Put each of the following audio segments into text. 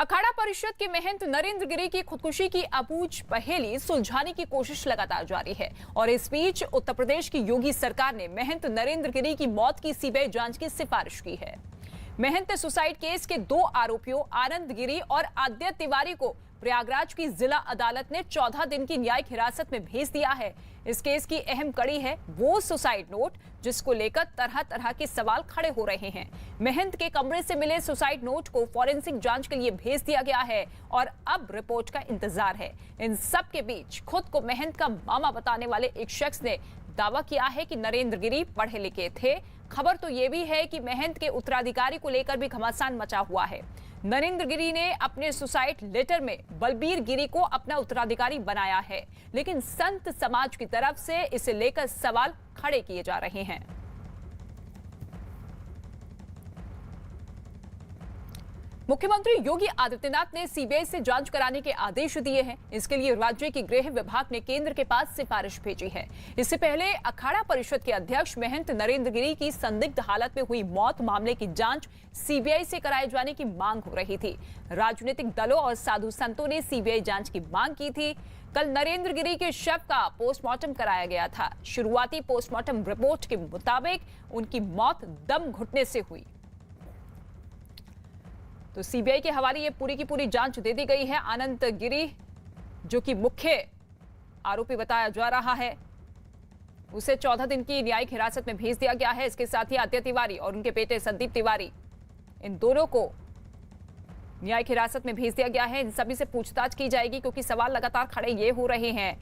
अखाड़ा परिषद के महंत नरेंद्र गिरी की खुदकुशी की अबूझ पहेली सुलझाने की कोशिश लगातार जारी है और इस बीच उत्तर प्रदेश की योगी सरकार ने महंत नरेंद्र गिरी की मौत की सीबीआई जांच की सिफारिश की है। महंत सुसाइड केस के 2 आरोपियों आनंद गिरी और आदित्य तिवारी को प्रयागराज की जिला अदालत ने 14 दिन की न्यायिक हिरासत में भेज दिया है। इस केस की अहम कड़ी है वो सुसाइड नोट जिसको लेकर तरह तरह के सवाल खड़े हो रहे हैं। महंत के कमरे से मिले सुसाइड नोट को फॉरेंसिक जांच के लिए भेज दिया गया है और अब रिपोर्ट का इंतजार है। इन सब के बीच खुद को महंत का मामा बताने वाले एक शख्स ने दावा किया है कि नरेंद्र गिरी पढ़े लिखे थे। खबर तो ये भी है कि महंत के उत्तराधिकारी को लेकर भी घमासान मचा हुआ है। नरेंद्र गिरी ने अपने सुसाइड लेटर में बलबीर गिरी को अपना उत्तराधिकारी बनाया है, लेकिन संत समाज की तरफ से इसे लेकर सवाल खड़े किए जा रहे हैं। मुख्यमंत्री योगी आदित्यनाथ ने सीबीआई से जांच कराने के आदेश दिए हैं। इसके लिए राज्य के गृह विभाग ने केंद्र के पास सिफारिश भेजी है। इससे पहले अखाड़ा परिषद के अध्यक्ष महंत नरेंद्र गिरी की संदिग्ध हालत में हुई मौत मामले की जांच सीबीआई से कराए जाने की मांग हो रही थी। राजनीतिक दलों और साधु संतों ने सीबीआई जांच की मांग की थी। कल नरेंद्र गिरी के शव का पोस्टमार्टम कराया गया था। शुरुआती पोस्टमार्टम रिपोर्ट के मुताबिक उनकी मौत दम घुटने से हुई। तो सीबीआई के हवाले ये पूरी की पूरी जांच दे दी गई है। आनंद गिरी जो कि मुख्य आरोपी बताया जा रहा है, उसे 14 दिन की न्यायिक हिरासत में भेज दिया गया है। इसके साथ ही आदित्य तिवारी और उनके बेटे संदीप तिवारी, इन दोनों को न्यायिक हिरासत में भेज दिया गया है। इन सभी से पूछताछ की जाएगी क्योंकि सवाल लगातार खड़े ये हो रहे हैं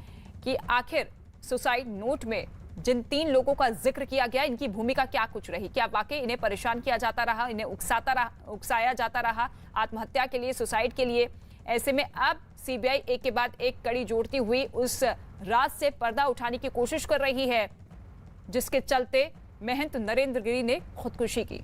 कि आखिर सुसाइड नोट में जिन 3 लोगों का जिक्र किया गया, इनकी भूमिका क्या कुछ रही। क्या वाकई इन्हें परेशान किया जाता रहा, इन्हें उकसाया जाता रहा आत्महत्या के लिए, सुसाइड के लिए। ऐसे में अब सीबीआई एक के बाद एक कड़ी जोड़ती हुई उस राज से पर्दा उठाने की कोशिश कर रही है जिसके चलते महंत नरेंद्र गिरी ने खुदकुशी की।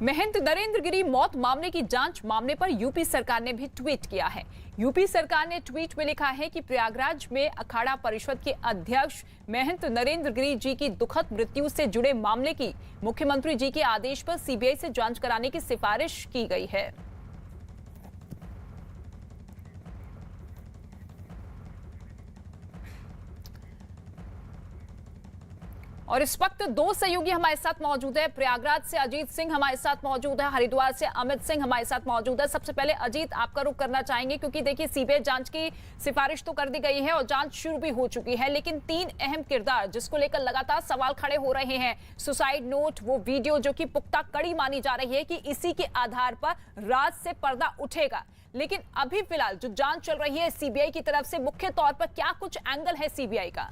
महंत नरेंद्र गिरी मौत मामले की जांच मामले पर यूपी सरकार ने भी ट्वीट किया है। यूपी सरकार ने ट्वीट में लिखा है कि प्रयागराज में अखाड़ा परिषद के अध्यक्ष महंत नरेंद्र गिरी जी की दुखद मृत्यु से जुड़े मामले की मुख्यमंत्री जी के आदेश पर सीबीआई से जांच कराने की सिफारिश की गई है। और इस वक्त 2 सहयोगी हमारे साथ मौजूद है। प्रयागराज से अजीत सिंह हमारे साथ मौजूद है, हरिद्वार से अमित सिंह हमारे साथ मौजूद है। सबसे पहले अजीत, आपका रुख करना चाहेंगे क्योंकि देखिए सीबीआई जांच की सिफारिश तो कर दी गई है और जांच शुरू भी हो चुकी है, लेकिन 3 अहम किरदार जिसको लेकर लगातार सवाल खड़े हो रहे हैं। सुसाइड नोट, वो वीडियो जो कि पुख्ता कड़ी मानी जा रही है कि इसी के आधार पर राज से पर्दा उठेगा, लेकिन अभी फिलहाल जो जांच चल रही है सीबीआई की तरफ से, मुख्य तौर पर क्या कुछ एंगल है सीबीआई का?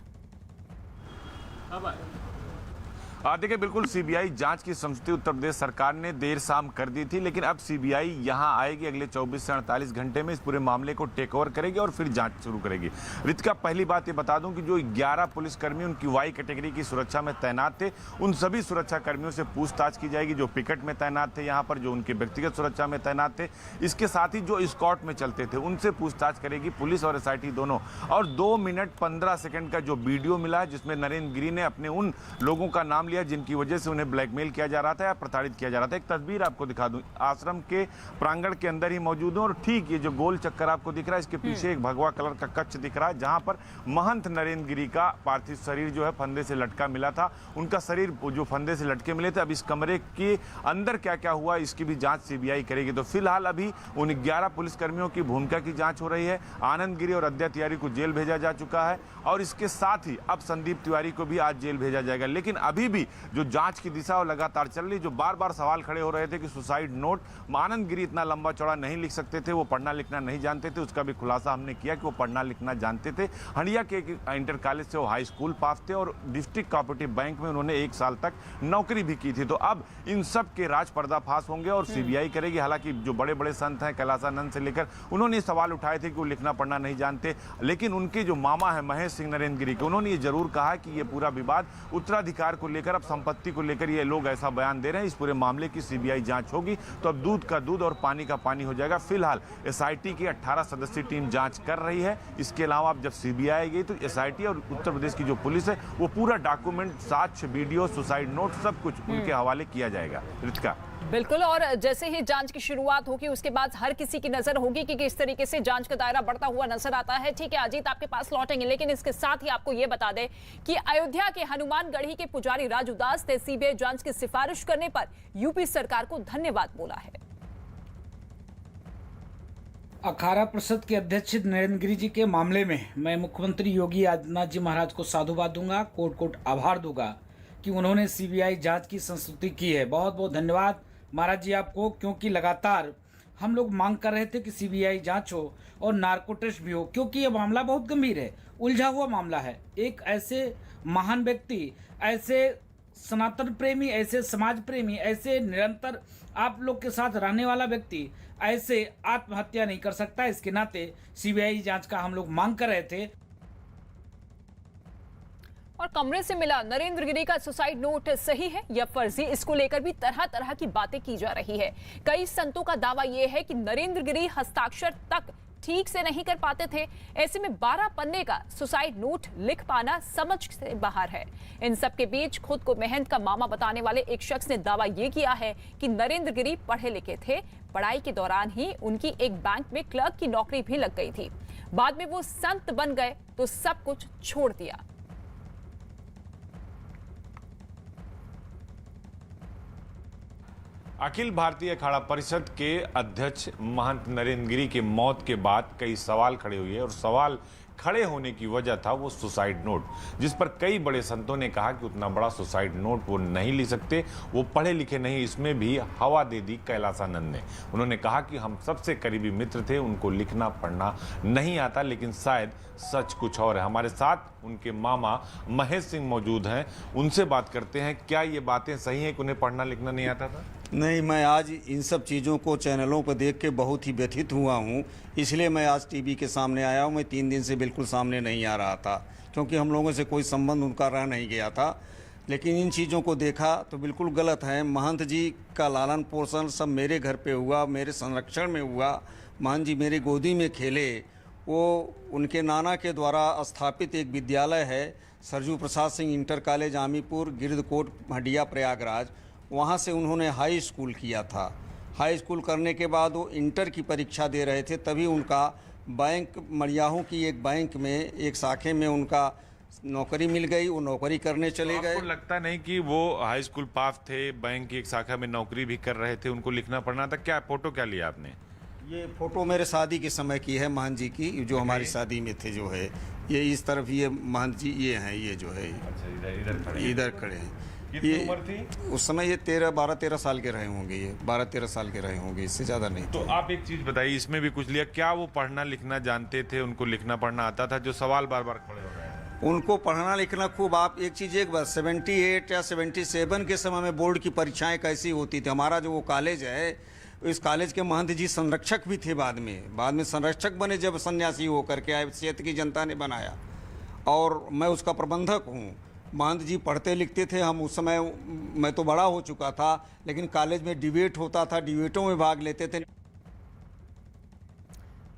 देखिए, बिल्कुल सीबीआई जांच की समझौते उत्तर प्रदेश सरकार ने देर शाम कर दी थी, लेकिन अब सीबीआई यहां आएगी, अगले 24 से 48 घंटे में इस पूरे मामले को टेक ओवर करेगी और फिर जांच शुरू करेगी। रितिका, पहली बात ये बता दूं कि जो 11 पुलिसकर्मी उनकी वाई कैटेगरी की सुरक्षा में तैनात थे, उन सभी सुरक्षा कर्मियों से पूछताछ की जाएगी जो पिकेट में तैनात थे, यहाँ पर जो उनके व्यक्तिगत सुरक्षा में तैनात थे। इसके साथ ही जो स्कॉट में चलते थे उनसे पूछताछ करेगी पुलिस और एसआईटी दोनों। और 2 मिनट 15 सेकेंड का जो वीडियो मिला है जिसमें नरेंद्र गिरी ने अपने उन लोगों का नाम जिनकी वजह से उन्हें ब्लैकमेल किया जा रहा था या प्रताड़ित किया जा रहा था। एक तस्वीर आपको दिखा दूं, आश्रम के प्रांगण के अंदर ही मौजूद है और ठीक ये जो गोल चक्कर आपको दिख रहा है, इसके पीछे एक भगवा कलर का कक्ष दिख रहा है जहां पर महंत नरेंद्र गिरी का पार्थिव शरीर जो है फंदे से लटका मिला था। उनका शरीर जो फंदे से लटके मिले थे, अब इस कमरे के अंदर क्या क्या हुआ इसकी भी जांच सीबीआई करेगी। तो फिलहाल अभी उन 11 पुलिसकर्मियों की भूमिका की जांच हो रही है। आनंद गिरी और आदित्य तिवारी को जेल भेजा जा चुका है और इसके साथ ही अब संदीप तिवारी को भी आज जेल भेजा जाएगा। लेकिन अभी भी जो जांच की दिशा और लगातार चल रही, जो बार बार सवाल खड़े हो रहे थे कि सुसाइड नोट आनंद गिरी इतना लंबा चौड़ा नहीं लिख सकते थे, वो पढ़ना लिखना नहीं जानते थे, उसका भी खुलासा हमने किया कि वो पढ़ना लिखना जानते थे। हंडिया के इंटर कॉलेज से वो हाई स्कूल पास थे और डिस्ट्रिक्ट कोऑपरेटिव बैंक में उन्होंने 1 साल तक नौकरी भी की थी। तो अब इन सब के राज पर्दाफाश होंगे और सीबीआई करेगी। हालांकि जो बड़े बड़े संत हैं कैलासानंद से लेकर, उन्होंने सवाल उठाए थे कि वो लिखना पढ़ना नहीं जानते, लेकिन उनके जो मामा है महेश सिंह नरेंद्र गिरी के, उन्होंने ये जरूर कहा कि ये पूरा विवाद उत्तराधिकार को लेकर लेकर, अब संपत्ति को लेकर ये लोग ऐसा बयान दे रहे हैं। इस पूरे मामले की सीबीआई जांच होगी तो अब दूध का दूध और पानी का पानी हो जाएगा। फिलहाल एसआईटी की 18 सदस्यीय टीम जांच कर रही है। इसके अलावा अब जब सीबीआई आएगी तो एसआईटी और उत्तर प्रदेश की जो पुलिस है वो पूरा डॉक्यूमेंट, साक्ष्य, वीडियो, सुसाइड नोट सब कुछ उनके हवाले किया जाएगा। रितिका, बिल्कुल, और जैसे ही जांच की शुरुआत होगी उसके बाद हर किसी की नजर होगी कि किस तरीके से जांच का दायरा बढ़ता हुआ नजर आता है। ठीक है अजीत, आपके पास लौटेंगे, लेकिन इसके साथ ही आपको यह बता दें कि अयोध्या के हनुमानगढ़ी के पुजारी राजू दास ने सीबीआई जांच की सिफारिश करने पर यूपी सरकार को धन्यवाद बोला है। अखाड़ा परिषद के अध्यक्ष नरेंद्र गिरि जी के मामले में मैं मुख्यमंत्री योगी आदित्यनाथ जी महाराज को साधुवाद दूंगा, कोट कोट आभार दूंगा कि उन्होंने सीबीआई जांच की संस्तुति की है। बहुत बहुत धन्यवाद महाराज जी आपको, क्योंकि लगातार हम लोग मांग कर रहे थे कि सीबीआई जांच हो और नार्को टेस्ट भी हो, क्योंकि यह मामला बहुत गंभीर है, उलझा हुआ मामला है। एक ऐसे महान व्यक्ति, ऐसे सनातन प्रेमी, ऐसे समाज प्रेमी, ऐसे निरंतर आप लोग के साथ रहने वाला व्यक्ति ऐसे आत्महत्या नहीं कर सकता। इसके नाते सीबीआई जांच का हम लोग मांग कर रहे थे। और कमरे से मिला नरेंद्र गिरि का सुसाइड नोट सही है या फर्जी, इसको लेकर भी तरह तरह की बातें की जा रही है। कई संतों का दावा यह है कि नरेंद्र गिरि हस्ताक्षर तक ठीक से नहीं कर पाते थे। ऐसे में 12 पन्ने का सुसाइड नोट लिख पाना समझ से बाहर है। इन सब के बीच खुद को महंत का मामा बताने वाले एक शख्स ने दावा यह किया है कि नरेंद्र गिरि पढ़े लिखे थे, पढ़ाई के दौरान ही उनकी एक बैंक में क्लर्क की नौकरी भी लग गई थी। बाद में वो संत बन गए तो सब कुछ छोड़ दिया। अखिल भारतीय अखाड़ा परिषद के अध्यक्ष महंत नरेंद्र गिरि की मौत के बाद कई सवाल खड़े हुए और सवाल खड़े होने की वजह था वो सुसाइड नोट, जिस पर कई बड़े संतों ने कहा कि उतना बड़ा सुसाइड नोट वो नहीं ले सकते, वो पढ़े लिखे नहीं। इसमें भी हवा दे दी कैलासानंद ने। उन्होंने कहा कि हम सबसे करीबी मित्र थे, उनको लिखना पढ़ना नहीं आता, लेकिन शायद सच कुछ और है। हमारे साथ उनके मामा महेश सिंह मौजूद हैं, उनसे बात करते हैं। क्या ये बातें सही हैं कि उन्हें पढ़ना लिखना नहीं आता था? नहीं, मैं आज इन सब चीज़ों को चैनलों पर देख के बहुत ही व्यथित हुआ हूँ, इसलिए मैं आज टीवी के सामने आया हूँ। मैं 3 दिन से बिल्कुल सामने नहीं आ रहा था, क्योंकि हम लोगों से कोई संबंध उनका रह नहीं गया था। लेकिन इन चीज़ों को देखा तो बिल्कुल गलत है। महंत जी का लालन पोषण सब मेरे घर पे हुआ, मेरे संरक्षण में हुआ। महंत जी मेरी गोदी में खेले। वो उनके नाना के द्वारा स्थापित एक विद्यालय है, सरजू प्रसाद सिंह इंटर कॉलेज आमीपुर, गिरदकोट, हडिया, प्रयागराज। वहाँ से उन्होंने हाई स्कूल किया था। हाई स्कूल करने के बाद वो इंटर की परीक्षा दे रहे थे, तभी उनका बैंक, मड़ियाहू की एक बैंक में एक शाखे में उनका नौकरी मिल गई। वो नौकरी करने चले गए। आपको लगता नहीं कि वो हाई स्कूल पास थे, बैंक की एक शाखा में नौकरी भी कर रहे थे, उनको लिखना पढ़ना था? क्या फोटो क्या लिया आपने? ये फोटो मेरे शादी के समय की है, महंत जी की, जो हमारी शादी में थे। जो है ये इस तरफ, ये महंत जी ये हैं, ये जो है इधर खड़े हैं। कितनी उम्र थी उस समय? ये 12-13 साल के रहे होंगे, ये 12-13 साल के रहे होंगे, इससे ज़्यादा नहीं। तो आप एक चीज़ बताइए, इसमें भी कुछ लिया, क्या वो पढ़ना लिखना जानते थे, उनको लिखना पढ़ना आता था? जो सवाल बार बार खड़े हो रहे हैं। उनको पढ़ना लिखना खूब। आप एक चीज़ एक बार 78 या 77 के समय में बोर्ड की परीक्षाएं कैसी होती थी। हमारा जो वो कॉलेज है, इस कॉलेज के महंत जी संरक्षक भी थे। बाद में संरक्षक बने, जब सन्यासी होकर के आए, क्षेत्र की जनता ने बनाया, और मैं उसका प्रबंधक हूँ। महंत जी पढ़ते लिखते थे। हम उस समय, मैं तो बड़ा हो चुका था, लेकिन कॉलेज में डिबेट होता था, डिबेटों में भाग लेते थे।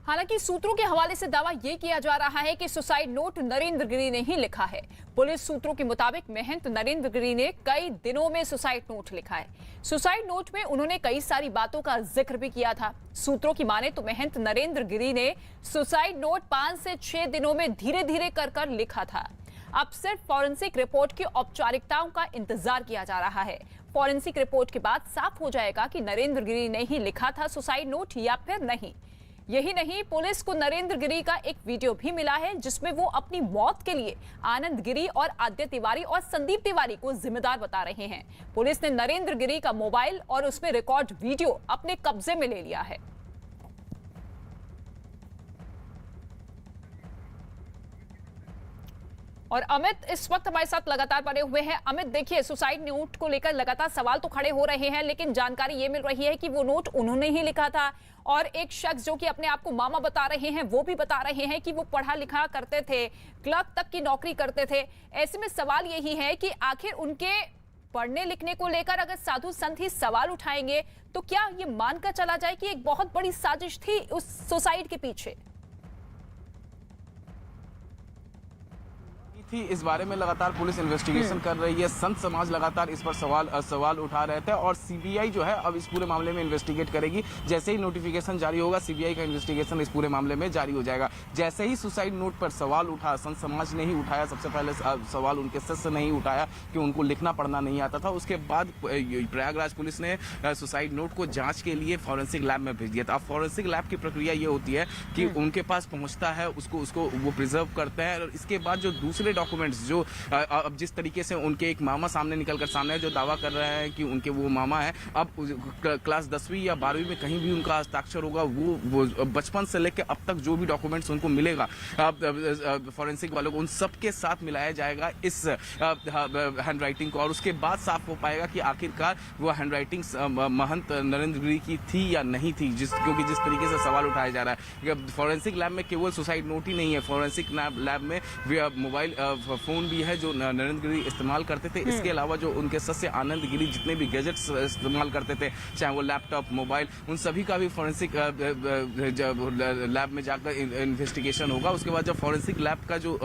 हालांकि सूत्रों के हवाले से दावा यह किया जा रहा है कि सुसाइड नोट नरेंद्र गिरि ने ही लिखा है। पुलिस सूत्रों के मुताबिक महंत नरेंद्र गिरि ने कई दिनों में सुसाइड नोट लिखा है। सुसाइड नोट में उन्होंने कई सारी बातों का जिक्र भी किया था। सूत्रों की माने तो महंत नरेंद्र गिरि ने सुसाइड नोट 5 से 6 दिनों में धीरे धीरे कर लिखा था। अब सिर्फ फॉरेंसिक रिपोर्ट की औपचारिकताओं का इंतजार किया जा रहा है। फॉरेंसिक रिपोर्ट के बाद साफ हो जाएगा कि नरेंद्र गिरि ने ही लिखा था सुसाइड नोट या फिर नहीं। यही नहीं, पुलिस को नरेंद्र गिरि का एक वीडियो भी मिला है, जिसमें वो अपनी मौत के लिए आनंद गिरि और आद्य तिवारी और संदीप तिवारी को जिम्मेदार बता रहे हैं। पुलिस ने नरेंद्र गिरि का मोबाइल और उसमें रिकॉर्ड वीडियो अपने कब्जे में ले लिया है। और अमित इस वक्त हमारे साथ लगातार बने हुए हैं। अमित, देखिए, सुसाइड नोट को लेकर लगातार सवाल तो खड़े हो रहे हैं, लेकिन जानकारी ये मिल रही है कि वो नोट उन्होंने ही लिखा था, और एक शख्स जो कि अपने आप को मामा बता रहे हैं, वो भी बता रहे हैं कि वो पढ़ा लिखा करते थे, क्लर्क तक की नौकरी करते थे। ऐसे में सवाल यही है कि आखिर उनके पढ़ने लिखने को लेकर अगर साधु संत ही सवाल उठाएंगे तो क्या ये मानकर चला जाए कि एक बहुत बड़ी साजिश थी उस सुसाइड के पीछे? थी इस बारे में लगातार पुलिस इन्वेस्टिगेशन कर रही है। संत समाज लगातार इस पर सवाल उठा रहे थे और सीबीआई जो है अब इस पूरे मामले में इन्वेस्टिगेट करेगी। जैसे ही नोटिफिकेशन जारी होगा सीबीआई का इन्वेस्टिगेशन इस पूरे मामले में जारी हो जाएगा। जैसे ही सुसाइड नोट पर सवाल उठा, संत समाज ने ही उठाया, सबसे पहले सवाल उनके शिष्य ने ही उठाया कि उनको लिखना पढ़ना नहीं आता था। उसके बाद प्रयागराज पुलिस ने सुसाइड नोट को जाँच के लिए फॉरेंसिक लैब में भेज दिया था। अब फॉरेंसिक लैब की प्रक्रिया ये होती है कि उनके पास पहुँचता है, उसको वो प्रिजर्व करते हैं और इसके बाद जो दूसरे डॉक्यूमेंट्स जो अब जिस तरीके से उनके एक मामा सामने निकलकर सामने जो दावा कर रहे हैं कि उनके वो मामा है, अब क्लास 10वीं या 12वीं में कहीं भी उनका हस्ताक्षर होगा, वो बचपन से लेकर अब तक जो भी डॉक्यूमेंट्स उनको मिलेगा फॉरेंसिक वालों को, उन सब के साथ मिलाया जाएगा इस हैंडराइटिंग को और उसके बाद साफ हो पाएगा कि आखिरकार वो हैंडराइटिंग महंत नरेंद्र गिरी की थी या नहीं थी। क्योंकि जिस तरीके से सवाल उठाया जा रहा है, फॉरेंसिक लैब में केवल सुसाइड नोट ही नहीं है, फॉरेंसिक लैब में मोबाइल फोन भी है जो नरेंद्र गिरी इस्तेमाल करते थे। इसके अलावा जो उनके सस्य आनंद गिरी जितने भी गैजेट्स इस्तेमाल करते थे, चाहे वो लैपटॉप, मोबाइल, उन सभी का भी फॉरेंसिक लैब में जाकर इन्वेस्टिगेशन होगा। उसके बाद जब फॉरेंसिक लैब का जो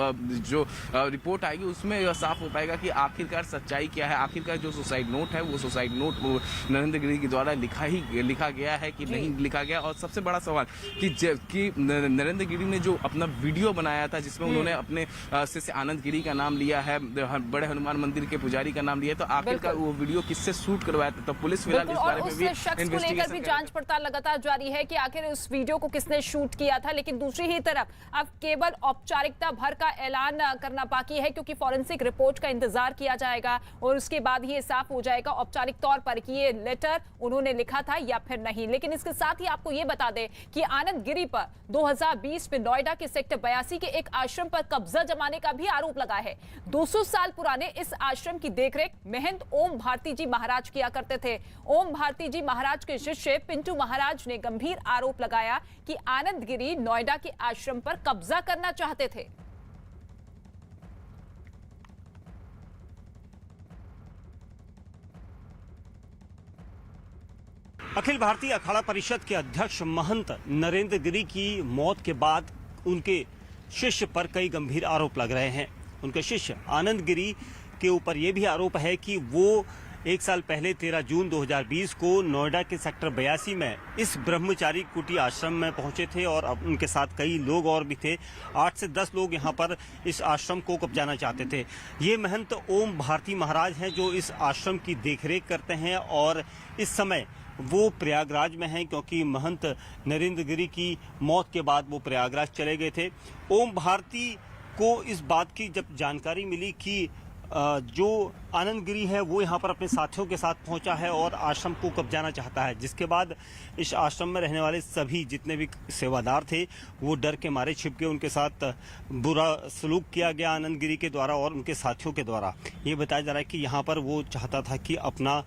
रिपोर्ट आएगी उसमें साफ हो पाएगा कि आखिरकार सच्चाई क्या है, आखिरकार जो सुसाइड नोट है वो सुसाइड नोट नरेंद्र गिरी के द्वारा लिखा गया है कि नहीं लिखा गया। और सबसे बड़ा सवाल कि नरेंद्र गिरी ने जो अपना वीडियो बनाया था जिसमें उन्होंने अपने शिष्य आनंद गिरी का नाम लिया है, बड़े हनुमान मंदिर के पुजारी का नाम लिया है, तो आखिरकार वो वीडियो किससे शूट करवाया था? तो पुलिस फिलहाल इस बारे में भी शख्स को लेकर भी जांच पड़ताल लगातार जारी है कि आखिर उस वीडियो को किसने शूट किया था। लेकिन दूसरी ही तरफ अब केवल औपचारिकता भर का ऐलान करना बाकी है क्योंकि फॉरेंसिक रिपोर्ट का इंतजार किया जाएगा और उसके बाद ही ये साफ हो जाएगा औपचारिक तौर पर कि ये लेटर उन्होंने लिखा था या फिर नहीं। लेकिन इसके साथ ही आपको ये बता दें कि आनंद गिरी पर 2020 में नोएडा के सेक्टर 82 के एक आश्रम पर कब्जा जमाने का भी आरोप लगा है। 200 साल पुराने इस आश्रम की देखरेख महंत ओम भारती जी महाराज किया करते थे। ओम भारती जी महाराज के शिष्य पिंटू महाराज ने गंभीर आरोप लगाया कि आनंद गिरी नोएडा के आश्रम पर कब्जा करना चाहते थे। अखिल भारतीय अखाड़ा परिषद के अध्यक्ष महंत नरेंद्र गिरी की मौत के बाद उनके शिष्य पर कई गंभीर आरोप लग रहे हैं। उनके शिष्य आनंद गिरी के ऊपर यह भी आरोप है कि वो 1 साल पहले 13 जून 2020 को नोएडा के सेक्टर 82 में इस ब्रह्मचारी कुटी आश्रम में पहुंचे थे और अब उनके साथ कई लोग और भी थे। 8 से 10 लोग यहां पर इस आश्रम को कब्जाना चाहते थे। ये महंत ओम भारती महाराज हैं जो इस आश्रम की देखरेख करते हैं और इस समय वो प्रयागराज में हैं क्योंकि महंत नरेंद्र गिरी की मौत के बाद वो प्रयागराज चले गए थे। ओम भारती को इस बात की जब जानकारी मिली कि जो आनंद गिरी है वो यहाँ पर अपने साथियों के साथ पहुँचा है और आश्रम को कब्जाना चाहता है, जिसके बाद इस आश्रम में रहने वाले सभी जितने भी सेवादार थे वो डर के मारे छिप गए। उनके साथ बुरा सलूक किया गया आनंद गिरी के द्वारा और उनके साथियों के द्वारा। ये बताया जा रहा है कि यहाँ पर वो चाहता था कि अपना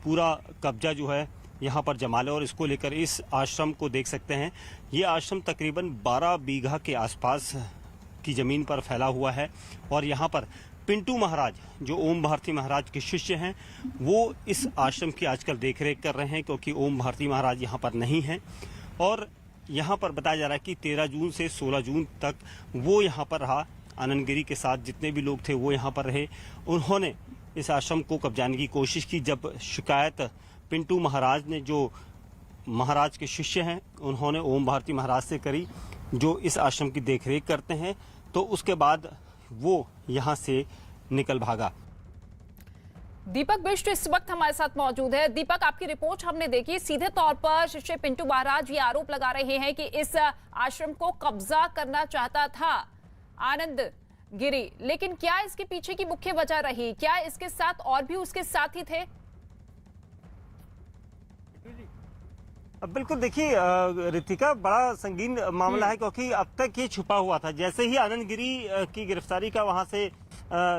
पूरा कब्जा जो है यहाँ पर जमा ले और इसको लेकर इस आश्रम को देख सकते हैं। ये आश्रम तकरीबन 12 बीघा के आसपास की ज़मीन पर फैला हुआ है और यहाँ पर पिंटू महाराज जो ओम भारती महाराज के शिष्य हैं वो इस आश्रम की आजकल देखरेख कर रहे हैं क्योंकि ओम भारती महाराज यहाँ पर नहीं हैं। और यहाँ पर बताया जा रहा है कि 13 जून से 16 जून तक वो यहाँ पर रहा। आनंद गिरी के साथ जितने भी लोग थे वो यहाँ पर रहे। उन्होंने इस आश्रम को कब्जाने की कोशिश की। जब शिकायत पिंटू महाराज ने जो महाराज के शिष्य हैं उन्होंने ओम भारती महाराज से करी जो इस आश्रम की देखरेख करते हैं, तो उसके बाद वो यहाँ से निकल भागा। दीपक बिष्ट इस वक्त हमारे साथ मौजूद है। दीपक, आपकी रिपोर्ट हमने देखी। सीधे तौर पर शिष्य पिंटू महाराज ये आरोप लगा रहे हैं कि इस आश्रम को कब्जा करना चाहता था आनंद गिरी, लेकिन क्या इसके पीछे की मुख्य वजह रही? क्या इसके साथ और भी उसके साथी थे? बिल्कुल, देखिए रितिका, बड़ा संगीन मामला है क्योंकि अब तक ये छुपा हुआ था। जैसे ही आनंद गिरी की गिरफ्तारी का वहां से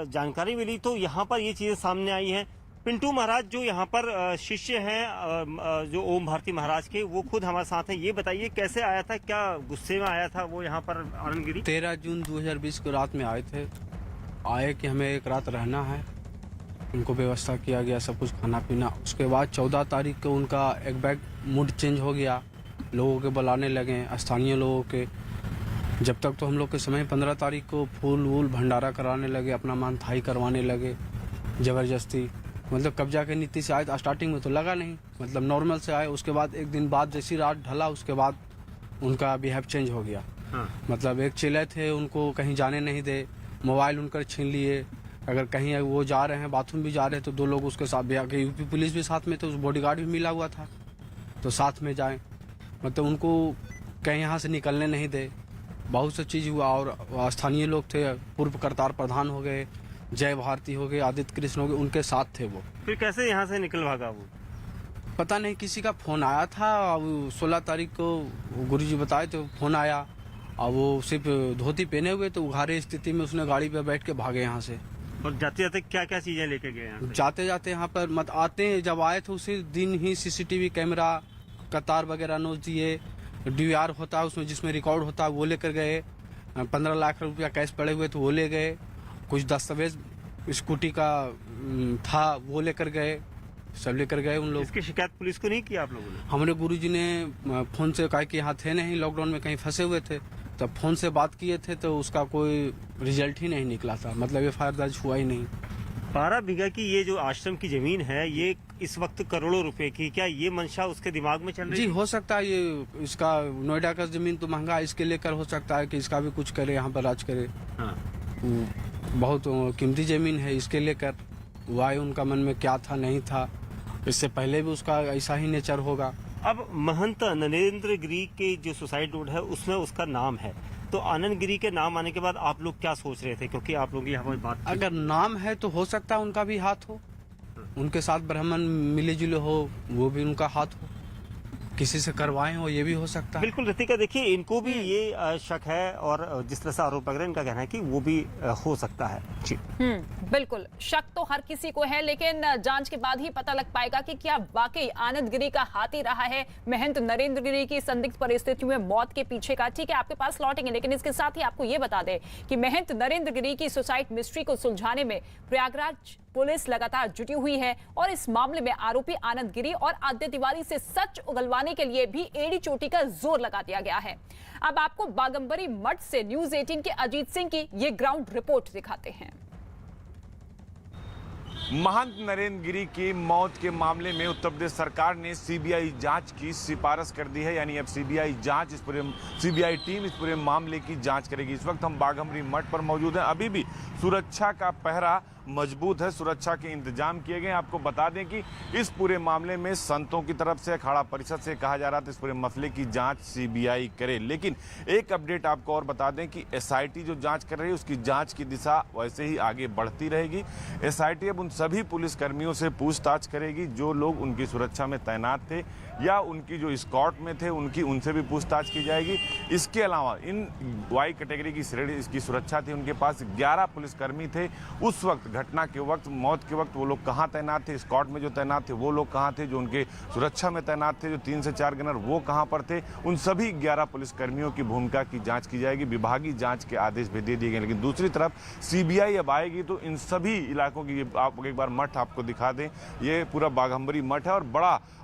जानकारी मिली तो यहाँ पर ये चीजें सामने आई हैं। पिंटू महाराज जो यहाँ पर शिष्य हैं जो ओम भारती महाराज के, वो खुद हमारे साथ हैं। ये बताइए कैसे आया था, क्या गुस्से में आया था वो यहाँ पर आनंद गिरी? 13 जून 2020 को रात में आए थे। आए कि हमें एक रात रहना है उनको व्यवस्था किया गया, सब कुछ खाना पीना। उसके बाद 14 तारीख को उनका एक बैग मूड चेंज हो गया, लोगों के बुलाने लगे, स्थानीय लोगों के। जब तक तो हम लोग के समय 15 तारीख को फूल वूल भंडारा कराने लगे, अपना मानथाई करवाने लगे ज़बरदस्ती। मतलब कब्जा के नीति से आए तो स्टार्टिंग में तो लगा नहीं, मतलब नॉर्मल से आए। उसके बाद एक दिन बाद जैसी रात ढला उसके बाद उनका बिहेव चेंज हो गया। मतलब एक चेले थे, उनको कहीं जाने नहीं दे, मोबाइल उनका छीन लिए। अगर कहीं वो जा रहे हैं, बाथरूम भी जा रहे हैं, तो 2 लोग उसके साथ भी आके, यूपी पुलिस भी साथ में थे, उस बॉडीगार्ड भी मिला हुआ था, तो साथ में जाएं। मतलब उनको कहीं यहाँ से निकलने नहीं दे, बहुत सी चीज़ हुआ। और स्थानीय लोग थे, पूर्व करतार प्रधान हो गए, जय भारती हो गए, आदित्य कृष्ण हो गए, उनके साथ थे वो। फिर कैसे यहाँ से निकल भागा वो? पता नहीं, किसी का फ़ोन आया था। अब 16 तारीख को गुरुजी बताए तो फ़ोन आया, और वो सिर्फ धोती पहने हुए, तो उघारे स्थिति में उसने गाड़ी पे बैठ के भागे यहाँ से। और जाते जाते क्या क्या चीजें लेके गए यहाँ से? जाते जाते यहाँ पर मत आते, जब आए थे उसी दिन ही सीसीटीवी कैमरा, कतार वगैरह नोच दिए, DVR होता है उसमें जिसमें रिकॉर्ड होता है वो लेकर गए। 15 लाख रुपया कैश पड़े हुए तो वो ले गए। कुछ दस्तावेज स्कूटी का था वो लेकर गए, सब लेकर गए उन लोग। इसकी शिकायत पुलिस को नहीं की आप लोगों ने? हमारे गुरुजी ने फोन से कहा कि यहाँ थे नहीं, लॉकडाउन में कहीं फंसे हुए थे, तब फोन से बात किए थे तो उसका कोई रिजल्ट ही नहीं निकला था, मतलब FIR दर्ज हुआ ही नहीं। 12 बीघा की ये जो आश्रम की जमीन है, ये इस वक्त करोड़ों रुपए की, क्या ये मंशा उसके दिमाग में चल रही जी है? हो सकता है, ये इसका नोएडा का जमीन तो महंगा है, इसके लेकर हो सकता है कि इसका भी कुछ करे, यहाँ पर राज करे। हाँ। बहुत कीमती जमीन है, इसके लेकर वाय उनका मन में क्या था नहीं था, इससे पहले भी उसका ऐसा ही नेचर होगा। अब महंत नरेंद्र गिरी के जो सुसाइड रोड है उसमें उसका नाम है, तो आनंद गिरी के नाम आने के बाद आप लोग क्या सोच रहे थे? क्योंकि आप लोग यहाँ पर बात की। अगर नाम है तो हो सकता है उनका भी हाथ हो, उनके साथ ब्राह्मण मिले जुले हो, वो भी उनका हाथ हो, किसी से करवाए हो, ये भी हो सकता है। बिल्कुल रितिका, देखिए इनको भी ये शक है, और जिस तरह से आरोप लग रहा है इनका कहना है कि वो भी हो सकता है। जी बिल्कुल, शक तो हर किसी को है, लेकिन जांच के बाद ही पता लग पाएगा कि क्या वाकई आनंद गिरी का हाथ ही रहा है महंत नरेंद्र गिरी की संदिग्ध परिस्थितियों में मौत के पीछे का। ठीक है, आपके पास लौटेंगे, लेकिन इसके साथ ही आपको ये बता दें कि महंत नरेंद्र गिरी की सुसाइड मिस्ट्री को सुलझाने में प्रयागराज पुलिस लगातार जुटी हुई है, और इस मामले में आरोपी आनंद गिरी और आदित्य तिवारी से सच उगलवाने के लिए भी एड़ी चोटी का जोर लगा दिया गया है। अब आपको बागंबरी मठ से न्यूज़ 18 के अजीत सिंह की ये ग्राउंड रिपोर्ट दिखाते हैं। महंत नरेंद्र गिरी की मौत के मामले में उत्तर प्रदेश सरकार ने सीबीआई जांच की सिफारिश कर दी है, यानी अब सीबीआई टीम इस पूरे मामले की जांच करेगी। इस वक्त हम बाघंबरी मठ पर मौजूद हैं, अभी भी सुरक्षा का पहरा मजबूत है, सुरक्षा के इंतजाम किए गए। आपको बता दें कि इस पूरे मामले में संतों की तरफ से, अखाड़ा परिषद से कहा जा रहा था इस पूरे मसले की जांच सीबीआई करे, लेकिन एक अपडेट आपको और बता दें कि एसआईटी जो जांच कर रही है उसकी जांच की दिशा वैसे ही आगे बढ़ती रहेगी। एसआईटी अब उन सभी पुलिसकर्मियों से पूछताछ करेगी जो लोग उनकी सुरक्षा में तैनात थे या उनकी जो स्कॉट में थे, उनसे भी पूछताछ की जाएगी। इसके अलावा इन वाई कैटेगरी की श्रेणी इसकी सुरक्षा थी, उनके पास 11 पुलिसकर्मी थे। उस वक्त घटना के वक्त, मौत के वक्त वो लोग कहाँ तैनात थे, स्कॉट में जो तैनात थे वो लोग कहाँ थे, जो उनके सुरक्षा में तैनात थे, जो 3 से 4 गनर वो कहाँ पर थे, उन सभी 11 पुलिसकर्मियों की भूमिका की जांच की जाएगी। विभागीय जांच के आदेश भी दे दिए गए। लेकिन दूसरी तरफ सीबीआई अब आएगी तो इन सभी इलाकों की, आप एक बार मठ आपको दिखा दें, ये पूरा बाघंबरी मठ है और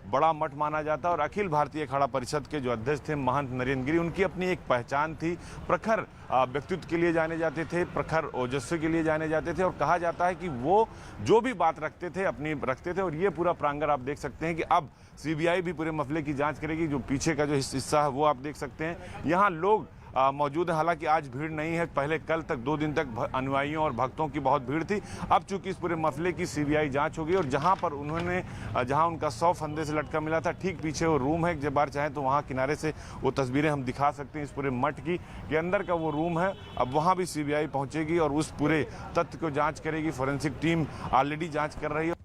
बड़ा मठ माना जाता है। और अखिल भारतीय अखाड़ा परिषद के जो अध्यक्ष थे महंत नरेंद्र गिरी, उनकी अपनी एक पहचान थी, प्रखर व्यक्तित्व के लिए जाने जाते थे, प्रखर ओजस्वी के लिए जाने जाते थे, और कहा जाता है कि वो जो भी बात रखते थे अपनी रखते थे। और ये पूरा प्रांगण आप देख सकते हैं कि अब सीबीआई भी पूरे मसले की जांच करेगी। जो पीछे का जो हिस्सा है वो आप देख सकते हैं, यहाँ लोग मौजूद है। हालांकि आज भीड़ नहीं है, पहले कल तक 2 दिन तक अनुयायियों और भक्तों की बहुत भीड़ थी। अब चूंकि इस पूरे मसले की सीबीआई जांच होगी, और जहां उनका 100 फंदे से लटका मिला था, ठीक पीछे वो रूम है, जब बार चाहें तो वहां किनारे से वो तस्वीरें हम दिखा सकते हैं इस पूरे मठ की, के अंदर का वो रूम है। अब वहां भी सीबीआई पहुंचेगी और उस पूरे तथ्य को जांच करेगी। फोरेंसिक टीम ऑलरेडी जांच कर रही है।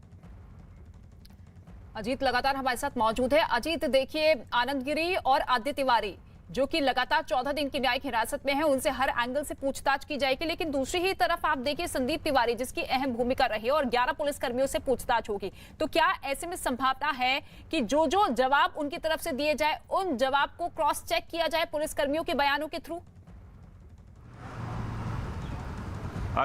अजीत लगातार हमारे साथ मौजूद है। अजीत, देखिए, आनंद गिरी और आदित्य तिवारी जो कि लगातार 14 दिन की न्यायिक हिरासत में है, उनसे हर एंगल से पूछताछ की जाएगी, लेकिन दूसरी ही तरफ आप देखिए संदीप तिवारी जिसकी अहम भूमिका रही और 11 पुलिसकर्मियों से पूछताछ होगी, तो क्या ऐसे में संभावना है कि जो जवाब उनकी तरफ से दिए जाए उन जवाब को क्रॉस चेक किया जाए पुलिसकर्मियों के बयानों के थ्रू?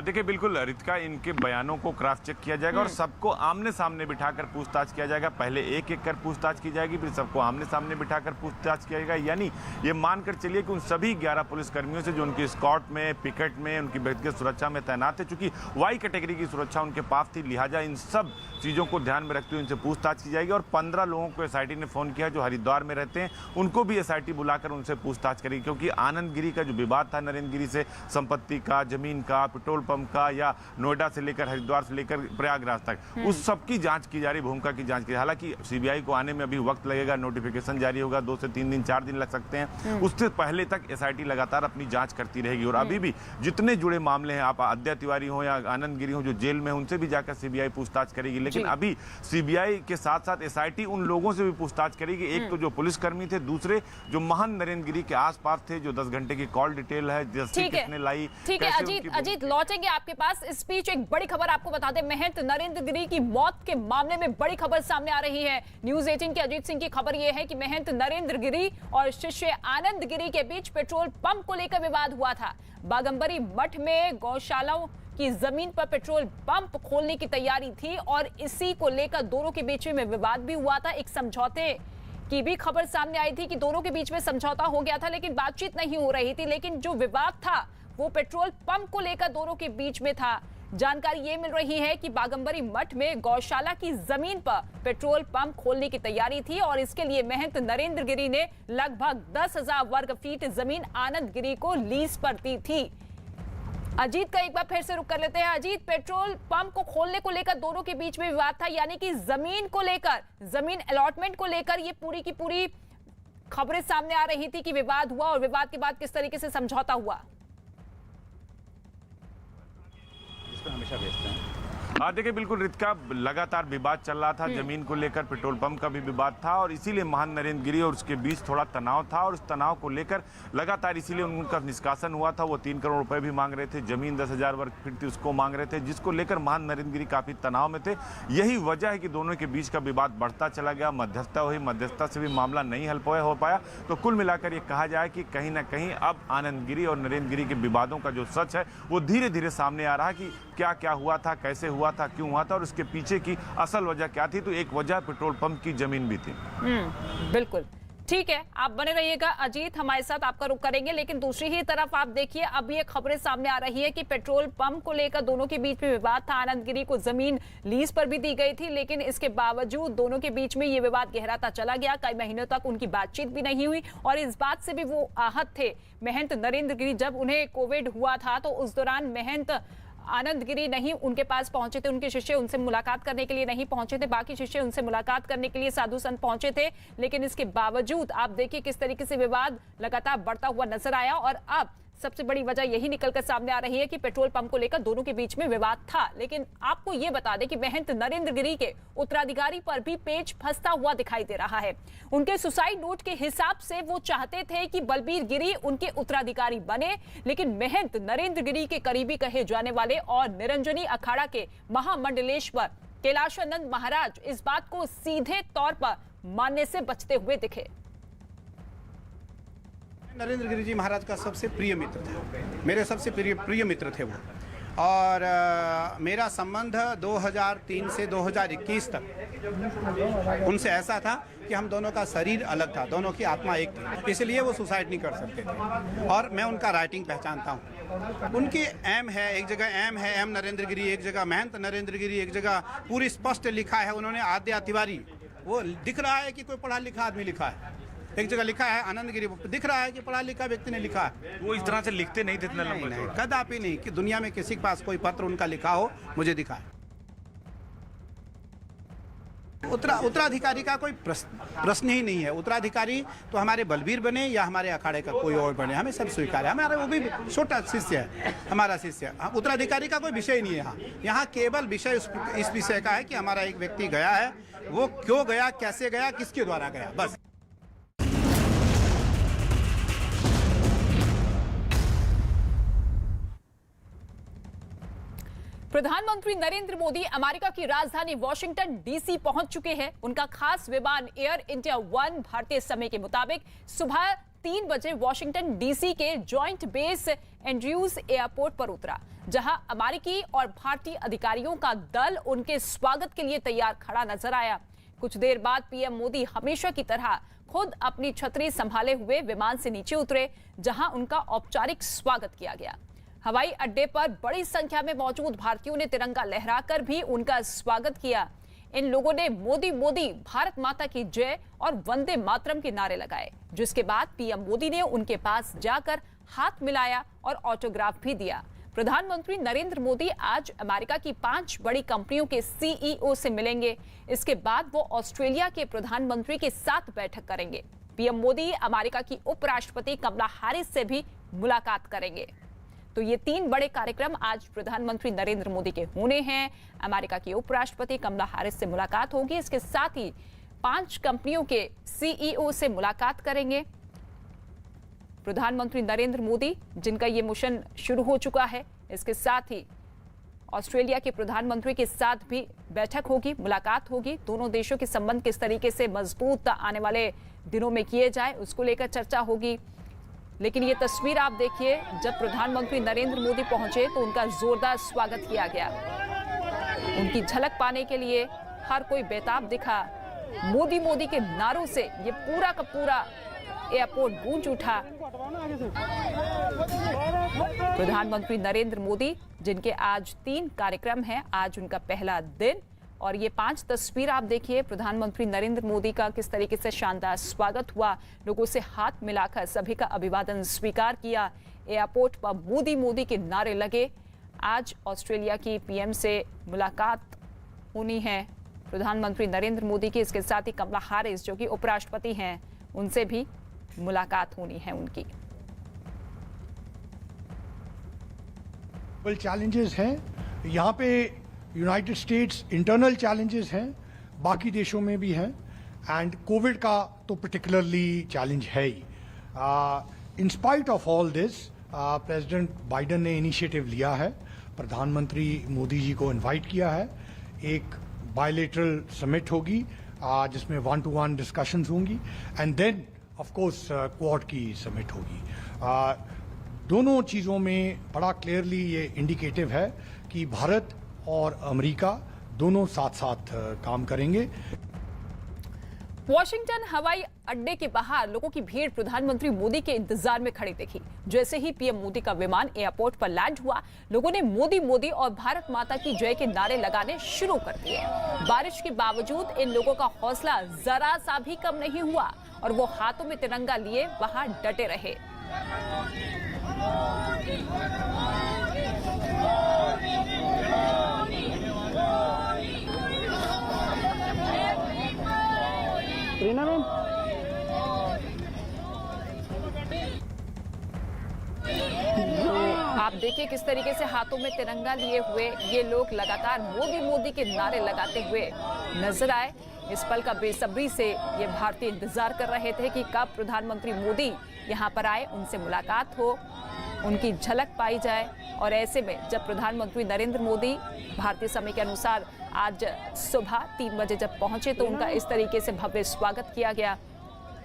देखिए बिल्कुल रितिका, इनके बयानों को क्रॉस चेक किया जाएगा और सबको आमने सामने बिठाकर पूछताछ किया जाएगा। पहले एक एक कर पूछताछ की जाएगी, फिर सबको आमने सामने बिठाकर पूछताछ किया जाएगा। यानी ये मानकर चलिए कि उन सभी 11 पुलिसकर्मियों से जो उनकी स्कॉट में, पिकेट में, उनकी व्यक्तिगत सुरक्षा में तैनात थे, चूंकि वाई कैटेगरी की सुरक्षा उनके पास थी, लिहाजा इन सब चीज़ों को ध्यान में रखते हुए उनसे पूछताछ की जाएगी। और 15 लोगों को एसआईटी ने फोन किया जो हरिद्वार में रहते हैं, उनको भी एसआईटी बुलाकर उनसे पूछताछ करेगी। क्योंकि आनंद गिरी का जो विवाद था नरेंद्र गिरी से, संपत्ति का, जमीन का, पेट्रोल पंप का, या नोएडा से लेकर हरिद्वार से लेकर प्रयागराज तक, उस सब की जांच की जा रही, भूमिका की जांच की। हालांकि सीबीआई को आने में अभी वक्त लगेगा, नोटिफिकेशन जारी होगा, 2 से 3 दिन 4 दिन लग सकते हैं। उससे पहले तक एसआईटी लगातार अपनी जांच करती रहेगी। और अभी भी जितने जुड़े मामले हैं, आप आद्या तिवारी हो या आनंद गिरी हो जो जेल में, उनसे भी जाकर सीबीआई पूछताछ करेगी। लेकिन अभी सीबीआई के साथ साथ एसआईटी उन लोगों से भी पूछताछ करेगी, एक तो जो पुलिसकर्मी थे, दूसरे जो महान नरेंद्र गिरी के आसपास थे, जो 10 घंटे की कॉल डिटेल है, किसने लाई। ठीक है अजीत लौटेंगे आपके पास। इस बीच एक बड़ी खबर आपको बता दें, महंत नरेंद्र गिरी की मौत के मामले में बड़ी खबर सामने आ रही है। न्यूज़ 18 के अजीत सिंह की खबर यह है कि महंत नरेंद्र गिरी और शिष्य आनंद गिरी के बीच पेट्रोल पंप को लेकर विवाद हुआ था। बागंबरी मठ में गौशालाओं की जमीन पर पेट्रोल पंप खोलने की तैयारी थी और इसी को लेकर दोनों के बीच में विवाद भी हुआ था। एक समझौते की भी खबर सामने आई थी कि दोनों के बीच में समझौता हो गया था, लेकिन बातचीत नहीं हो रही थी। लेकिन जो विवाद था वो पेट्रोल पंप को लेकर दोनों के बीच में था। जानकारी ये मिल रही है कि बागंबरी मठ में गौशाला की जमीन पर पेट्रोल पंप खोलने की तैयारी थी और इसके लिए महंत नरेंद्र गिरी ने लगभग 10,000 वर्ग फीट जमीन आनंद गिरी को लीज पर दी थी। अजीत का एक बार फिर से रुक कर लेते हैं। अजीत, पेट्रोल पंप को खोलने को लेकर दोनों के बीच में विवाद था, यानी कि जमीन को लेकर, जमीन अलॉटमेंट को लेकर ये पूरी की पूरी खबरें सामने आ रही थी कि विवाद हुआ और विवाद के बाद किस तरीके से समझौता हुआ। हमेशा बेचते हैं। देखिए बिल्कुल रितिका, लगातार विवाद चल रहा था, जमीन को लेकर, पेट्रोल पंप का भी विवाद था और इसीलिए महान नरेंद्र गिरी और उसके बीच थोड़ा तनाव था और उस तनाव को लेकर लगातार इसीलिए उनका निष्कासन हुआ था। वो 3 करोड़ रुपए भी मांग रहे थे, जमीन 10,000 वर्ग फीट थी उसको मांग रहे थे, जिसको लेकर महान नरेंद्र गिरी काफी तनाव में थे। यही वजह है कि दोनों के बीच का विवाद बढ़ता चला गया, मध्यस्थता हुई, मध्यस्थता से भी मामला नहीं हल हो पाया। तो कुल मिलाकर ये कहा जाए कि कहीं ना कहीं अब आनंद गिरी और नरेंद्र गिरी के विवादों का जो सच है वो धीरे धीरे सामने आ रहा है कि क्या क्या हुआ था, कैसे हुआ था, क्यों हुआ था और उसके पीछे की असल वजह क्या थी। तो एक वजह पेट्रोल पंप की जमीन भी थी। बिल्कुल ठीक है, आप बने रहिएगा अजीत, हमारे साथ आपका रुख करेंगे। लेकिन दूसरी ही तरफ आप देखिए, अब ये खबरें सामने आ रही है कि पेट्रोल पंप को लेकर दोनों के बीच में विवाद था। आनंद गिरी को जमीन लीज पर भी दी गई थी, लेकिन इसके बावजूद दोनों के बीच में ये विवाद गहराता चला गया। कई महीनों तक उनकी बातचीत भी नहीं हुई और इस बात से भी वो आहत थे महंत नरेंद्र गिरी। जब उन्हें कोविड हुआ था तो उस दौरान महंत आनंद गिरी नहीं उनके पास पहुंचे थे, उनके शिष्य उनसे मुलाकात करने के लिए नहीं पहुंचे थे, बाकी शिष्य उनसे मुलाकात करने के लिए साधु संत पहुंचे थे। लेकिन इसके बावजूद आप देखिए किस तरीके से विवाद लगातार बढ़ता हुआ नजर आया और अब सबसे बड़ी वजह यही निकलकर सामने आ रही है कि पेट्रोल पंप को लेकर दोनों के बीच में विवाद था। लेकिन आपको यह बता दें कि महंत नरेंद्र गिरी के उत्तराधिकारी पर भी पेच फंसता हुआ दिखाई दे रहा है। उनके सुसाइड नोट के हिसाब से वो चाहते थे कि बलबीर गिरी उनके उत्तराधिकारी बने, लेकिन महंत नरेंद्र गिरी के करीबी कहे जाने वाले और निरंजनी अखाड़ा के महामंडलेश्वर कैलाशानंद महाराज इस बात को सीधे तौर पर मानने से बचते हुए दिखे। नरेंद्र गिरी जी महाराज का सबसे प्रिय मित्र थे, मेरे सबसे प्रिय मित्र थे वो। और मेरा संबंध 2003 से 2021 तक उनसे ऐसा था कि हम दोनों का शरीर अलग था, दोनों की आत्मा एक थी, इसलिए वो सुसाइड नहीं कर सकते थे। और मैं उनका राइटिंग पहचानता हूँ। उनकी एम है, एक जगह एम है एम नरेंद्र गिरी, एक जगह महंत नरेंद्र गिरी, एक जगह पूरी स्पष्ट लिखा है उन्होंने आद्या तिवारी। वो दिख रहा है कि कोई पढ़ा लिखा आदमी लिखा है। एक जगह लिखा है आनंद गिरी, दिख रहा है कि पढ़ा लिखा व्यक्ति ने लिखा है। वो इस तरह से लिखते नहीं थे इतना लंबा। नहीं, कदापि नहीं कि दुनिया में किसी के पास कोई पत्र उनका लिखा हो मुझे दिखा है। उत्तराधिकारी का कोई प्रश्न ही नहीं है। उत्तराधिकारी तो हमारे बलबीर बने या हमारे अखाड़े का कोई और बने, हमें सब स्वीकार है। हमारा वो भी छोटा शिष्य है, हमारा शिष्य। उत्तराधिकारी का कोई विषय नहीं है यहाँ केवल विषय इस विषय का है कि हमारा एक व्यक्ति गया है, वो क्यों गया, कैसे गया, किसके द्वारा गया, बस। प्रधानमंत्री नरेंद्र मोदी अमेरिका की राजधानी वॉशिंगटन डीसी पहुंच चुके हैं। उनका खास विमान एयर इंडिया 1 भारतीय समय के मुताबिक सुबह 3 बजे वॉशिंगटन डीसी के जॉइंट बेस एंड्रयूज एयरपोर्ट पर उतरा, जहां अमेरिकी और भारतीय अधिकारियों का दल उनके स्वागत के लिए तैयार खड़ा नजर आया। कुछ देर बाद पीएम मोदी हमेशा की तरह खुद अपनी छतरी संभाले हुए विमान से नीचे उतरे, जहां उनका औपचारिक स्वागत किया गया। हवाई अड्डे पर बड़ी संख्या में मौजूद भारतीयों ने तिरंगा लहराकर भी उनका स्वागत किया। इन लोगों ने मोदी मोदी, भारत माता की जय और वंदे मातरम के नारे लगाए, जिसके बाद पीएम मोदी ने उनके पास जाकर हाथ मिलाया और ऑटोग्राफ भी दिया। प्रधानमंत्री नरेंद्र मोदी आज अमेरिका की 5 बड़ी कंपनियों के सीईओ से मिलेंगे। इसके बाद वो ऑस्ट्रेलिया के प्रधानमंत्री के साथ बैठक करेंगे। पीएम मोदी अमेरिका की उपराष्ट्रपति कमला हैरिस से भी मुलाकात करेंगे। तो ये 3 बड़े कार्यक्रम आज प्रधानमंत्री नरेंद्र मोदी के होने हैं। अमेरिका की उपराष्ट्रपति कमला हैरिस से मुलाकात होगी। इसके साथ ही 5 कंपनियों के सीईओ से मुलाकात करेंगे प्रधानमंत्री नरेंद्र मोदी, जिनका ये मिशन शुरू हो चुका है। इसके साथ ही ऑस्ट्रेलिया के प्रधानमंत्री के साथ भी बैठक होगी, मुलाकात होगी। दोनों देशों के संबंध किस तरीके से मजबूत आने वाले दिनों में किए जाए, उसको लेकर चर्चा होगी। लेकिन ये तस्वीर आप देखिए, जब प्रधानमंत्री नरेंद्र मोदी पहुंचे तो उनका जोरदार स्वागत किया गया। उनकी झलक पाने के लिए हर कोई बेताब दिखा। मोदी मोदी के नारों से ये पूरा का पूरा एयरपोर्ट गूंज उठा। प्रधानमंत्री नरेंद्र मोदी, जिनके आज 3 कार्यक्रम हैं, आज उनका पहला दिन। और ये 5 तस्वीर आप देखिए, प्रधानमंत्री नरेंद्र मोदी का किस तरीके से शानदार स्वागत हुआ। लोगों से हाथ मिलाकर सभी का अभिवादन स्वीकार किया। एयरपोर्ट पर मोदी मोदी के नारे लगे। आज ऑस्ट्रेलिया की पीएम से मुलाकात होनी है प्रधानमंत्री नरेंद्र मोदी की। इसके साथ ही कमला हैरिस, जो कि उपराष्ट्रपति हैं, उनसे भी मुलाकात होनी है उनकी। चैलेंजेस हैं यहाँ पे, यूनाइटेड स्टेट्स इंटरनल चैलेंजेस हैं, बाकी देशों में भी हैं, एंड कोविड का तो पर्टिकुलरली चैलेंज है ही। In spite of all this, president Biden ने इनिशिएटिव लिया है, प्रधानमंत्री मोदी जी को इनवाइट किया है। एक बायलेटरल समिट होगी जिसमें 1-to-1 डिस्कशंस होंगी, and then of course Quad की समिट होगी। दोनों चीज़ों में बड़ा क्लियरली ये इंडिकेटिव है कि भारत और अमेरिका दोनों साथ साथ काम करेंगे। वॉशिंगटन हवाई अड्डे के बाहर लोगों की भीड़ प्रधानमंत्री मोदी के इंतजार में खड़ी दिखी। जैसे ही पीएम मोदी का विमान एयरपोर्ट पर लैंड हुआ, लोगों ने मोदी मोदी और भारत माता की जय के नारे लगाने शुरू कर दिए। बारिश के बावजूद इन लोगों का हौसला जरा सा भी कम नहीं हुआ और वो हाथों में तिरंगा लिए वहां डटे रहे। आप देखिए किस तरीके से हाथों में तिरंगा लिए हुए ये लोग लगातार मोदी मोदी के नारे लगाते हुए नजर आए। इस पल का बेसब्री से ये भारतीय इंतजार कर रहे थे कि कब प्रधानमंत्री मोदी यहाँ पर आए, उनसे मुलाकात हो, उनकी झलक पाई जाए। और ऐसे में जब प्रधानमंत्री नरेंद्र मोदी भारतीय समय के अनुसार आज सुबह 3 बजे जब पहुंचे तो उनका इस तरीके से भव्य स्वागत किया गया।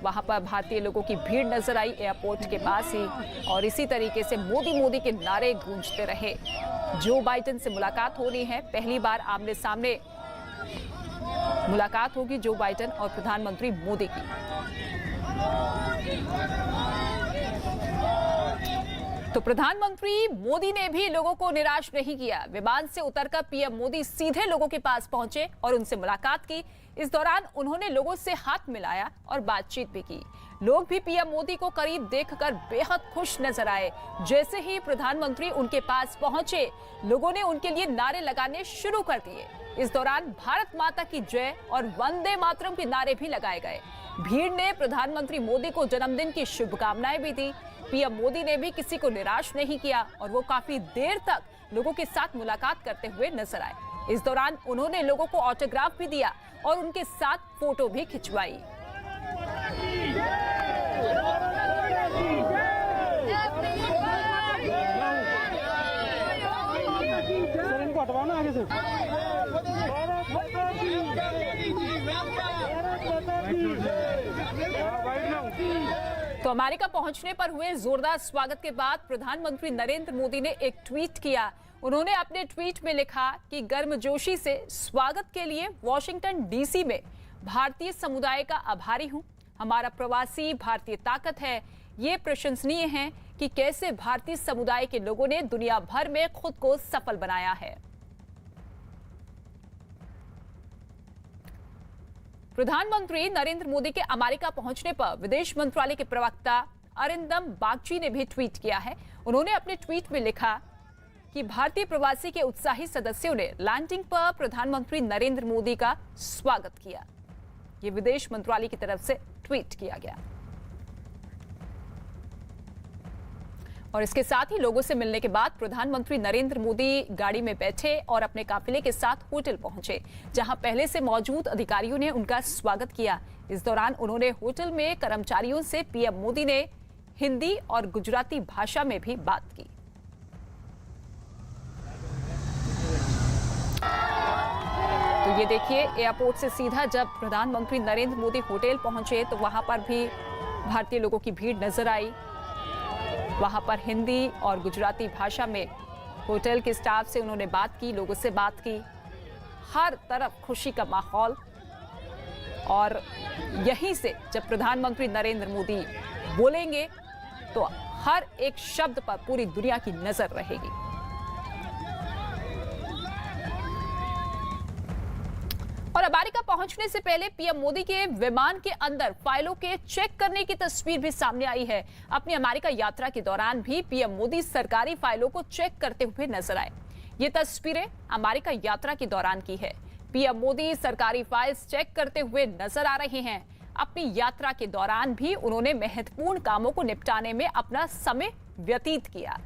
वहां पर भारतीय लोगों की भीड़ नजर आई एयरपोर्ट के पास ही, और इसी तरीके से मोदी मोदी के नारे गूंजते रहे। जो बाइडेन से मुलाकात हो रही है, पहली बार आमने सामने मुलाकात होगी जो बाइडेन और प्रधानमंत्री मोदी की। तो प्रधानमंत्री मोदी ने भी लोगों को निराश नहीं किया। विमान से उतरकर पीएम मोदी सीधे लोगों के पास पहुंचे और उनसे मुलाकात की। इस दौरान उन्होंने लोगों से हाथ मिलाया और बातचीत भी की। लोग भी पीएम मोदी को करीब देखकर बेहद खुश नजर आए। जैसे ही प्रधानमंत्री उनके पास पहुंचे, लोगों ने उनके लिए नारे लगाने शुरू कर दिए। इस दौरान भारत माता की जय और वंदे मातरम के नारे भी लगाए गए। भीड़ ने प्रधानमंत्री मोदी को जन्मदिन की शुभकामनाएं भी दी। पीएम मोदी ने भी किसी को निराश नहीं किया और वो काफी देर तक लोगों के साथ मुलाकात करते हुए नजर आए। इस दौरान उन्होंने लोगों को ऑटोग्राफ भी दिया और उनके साथ फोटो भी खिंचवाई। तो अमेरिका पहुंचने पर हुए जोरदार स्वागत के बाद प्रधानमंत्री नरेंद्र मोदी ने एक ट्वीट किया। उन्होंने अपने ट्वीट में लिखा कि गर्मजोशी से स्वागत के लिए वॉशिंगटन डीसी में भारतीय समुदाय का आभारी हूं। हमारा प्रवासी भारतीय ताकत है। ये प्रशंसनीय है कि कैसे भारतीय समुदाय के लोगों ने दुनिया भर में खुद को सफल बनाया है। प्रधानमंत्री नरेंद्र मोदी के अमेरिका पहुंचने पर विदेश मंत्रालय के प्रवक्ता अरिंदम बागची ने भी ट्वीट किया है। उन्होंने अपने ट्वीट में लिखा कि भारतीय प्रवासी के उत्साही सदस्यों ने लैंडिंग पर प्रधानमंत्री नरेंद्र मोदी का स्वागत किया। ये विदेश मंत्रालय की तरफ से ट्वीट किया गया। और इसके साथ ही लोगों से मिलने के बाद प्रधानमंत्री नरेंद्र मोदी गाड़ी में बैठे और अपने काफिले के साथ होटल पहुंचे, जहां पहले से मौजूद अधिकारियों ने उनका स्वागत किया। इस दौरान उन्होंने होटल में कर्मचारियों से पीएम मोदी ने हिंदी और गुजराती भाषा में भी बात की। तो ये देखिए, एयरपोर्ट से सीधा जब प्रधानमंत्री नरेंद्र मोदी होटल पहुंचे तो वहां पर भी भारतीय लोगों की भीड़ नजर आई। वहां पर हिंदी और गुजराती भाषा में होटल के स्टाफ से उन्होंने बात की, लोगों से बात की। हर तरफ खुशी का माहौल। और यहीं से जब प्रधानमंत्री नरेंद्र मोदी बोलेंगे तो हर एक शब्द पर पूरी दुनिया की नजर रहेगी। और अमेरिका पहुंचने से पहले पीएम मोदी के विमान के अंदर फाइलों के चेक करने की तस्वीर भी सामने आई है। अपनी अमेरिका यात्रा के दौरान भी पीएम मोदी सरकारी फाइलों को चेक करते हुए नजर आए। ये तस्वीरें अमेरिका यात्रा के दौरान की है। पीएम मोदी सरकारी फाइल्स चेक करते हुए नजर आ रहे हैं। अपनी यात्रा के दौरान भी उन्होंने महत्वपूर्ण कामों को निपटाने में अपना समय व्यतीत किया।